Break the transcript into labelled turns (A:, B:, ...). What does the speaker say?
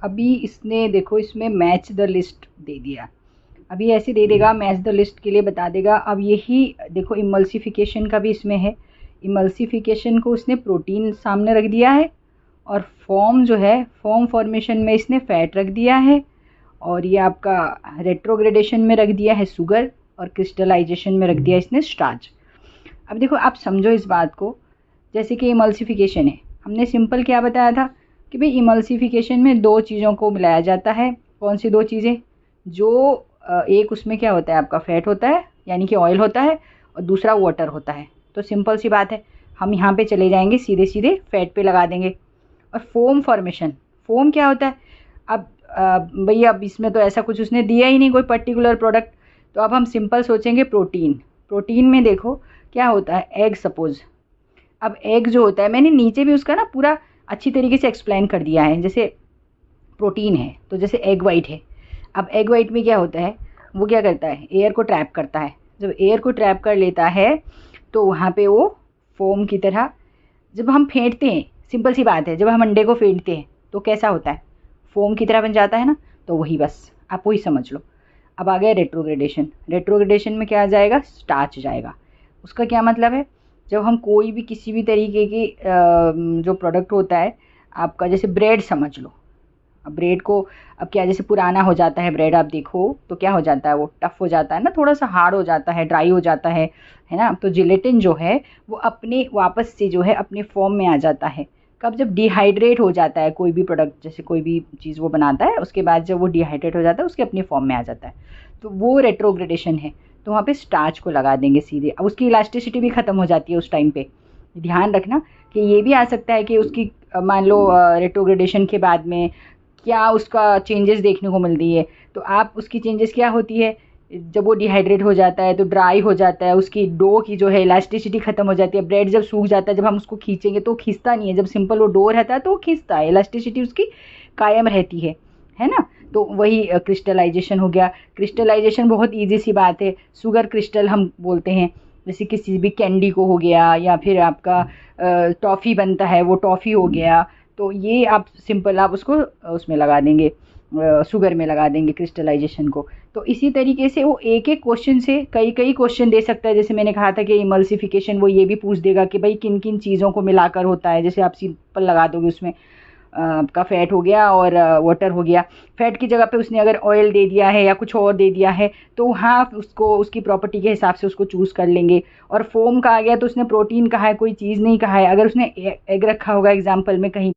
A: अभी इसने देखो इसमें मैच द लिस्ट दे दिया, अभी ऐसे दे देगा मैच द लिस्ट के लिए बता देगा। अब यही देखो इमल्सिफिकेशन का भी इसमें है, इमल्सिफिकेशन को उसने प्रोटीन सामने रख दिया है, और फॉर्म जो है फॉर्म फॉर्मेशन में इसने फैट रख दिया है, और ये आपका रेट्रोग्रेडेशन में रख दिया है शुगर, और क्रिस्टलाइजेशन में रख दिया इसने स्टार्च। अब देखो आप समझो इस बात को, जैसे कि इमल्सिफिकेशन है, हमने सिंपल क्या बताया था कि भाई इमल्सिफिकेशन में दो चीज़ों को मिलाया जाता है। कौन सी दो चीज़ें? जो एक उसमें क्या होता है आपका फैट होता है यानी कि ऑयल होता है, और दूसरा वाटर होता है। तो सिंपल सी बात है, हम यहाँ पे चले जाएंगे सीधे सीधे फैट पे लगा देंगे। और फोम फॉर्मेशन, फोम क्या होता है? अब भैया अब इसमें तो ऐसा कुछ उसने दिया ही नहीं कोई पर्टिकुलर प्रोडक्ट, तो अब हम सिंपल सोचेंगे प्रोटीन। प्रोटीन में देखो क्या होता है, एग सपोज। अब एग जो होता है, मैंने नीचे भी उसका ना पूरा अच्छी तरीके से एक्सप्लेन कर दिया है। जैसे प्रोटीन है तो जैसे एग वाइट है, अब एग वाइट में क्या होता है, वो क्या करता है, एयर को ट्रैप करता है। जब एयर को ट्रैप कर लेता है तो वहाँ पे वो फोम की तरह, जब हम फेंटते हैं, सिंपल सी बात है, जब हम अंडे को फेंटते हैं तो कैसा होता है, फोम की तरह बन जाता है ना। तो वही बस आप वही समझ लो। अब आ गया रेट्रोग्रेडेशन। रेट्रोग्रेडेशन में क्या आ जाएगा, स्टार्च जाएगा। उसका क्या मतलब है, जब हम कोई भी किसी भी तरीके की जो प्रोडक्ट होता है आपका, जैसे ब्रेड समझ लो। अब ब्रेड को, अब क्या जैसे पुराना हो जाता है ब्रेड, आप देखो तो क्या हो जाता है, वो टफ हो जाता है ना, थोड़ा सा हार्ड हो जाता है, ड्राई हो जाता है ना। तो जिलेटिन जो है वो अपने वापस से जो है अपने फॉर्म में आ जाता है। कब? जब डिहाइड्रेट हो जाता है कोई भी प्रोडक्ट, जैसे कोई भी चीज़ वो बनाता है, उसके बाद जब वो डिहाइड्रेट हो जाता है उसके अपने फॉर्म में आ जाता है, तो वो रेट्रोग्रेडेशन है। तो वहाँ पे स्टार्च को लगा देंगे सीधे। अब उसकी इलास्टिसिटी भी ख़त्म हो जाती है उस टाइम पे। ध्यान रखना कि ये भी आ सकता है कि उसकी मान लो रेट्रोग्रेडेशन के बाद में क्या उसका चेंजेस देखने को मिल रही है। तो आप उसकी चेंजेस क्या होती है, जब वो डिहाइड्रेट हो जाता है तो ड्राई हो जाता है, उसकी डो की जो है इलास्टिसिटी खत्म हो जाती है। ब्रेड जब सूख जाता है, जब हम उसको खींचेंगे तो खींचता नहीं है, जब सिंपल वो डो रहता है तो वो खींचता है, इलास्टिसिटी उसकी कायम रहती है ना। तो वही क्रिस्टलाइजेशन हो गया। क्रिस्टलाइजेशन बहुत ईजी सी बात है, शुगर क्रिस्टल हम बोलते हैं। जैसे किसी भी कैंडी को हो गया, या फिर आपका टॉफ़ी बनता है वो टॉफ़ी हो गया। तो ये आप सिंपल आप उसको उसमें लगा देंगे, शुगर में लगा देंगे क्रिस्टलाइजेशन को। तो इसी तरीके से वो एक एक क्वेश्चन से कई कई क्वेश्चन दे सकता है। जैसे मैंने कहा था कि इमल्सिफिकेशन वो ये भी पूछ देगा कि भाई किन किन चीज़ों को मिलाकर होता है। जैसे आप सिंपल लगा दोगे उसमें आपका फ़ैट हो गया और वाटर हो गया। फ़ैट की जगह पे उसने अगर ऑयल दे दिया है या कुछ और दे दिया है तो हाँ उसको उसकी प्रॉपर्टी के हिसाब से उसको चूज़ कर लेंगे। और फोम का आ गया तो उसने प्रोटीन कहा है, कोई चीज़ नहीं कहा है। अगर उसने एग रखा होगा एग्जाम्पल में कहीं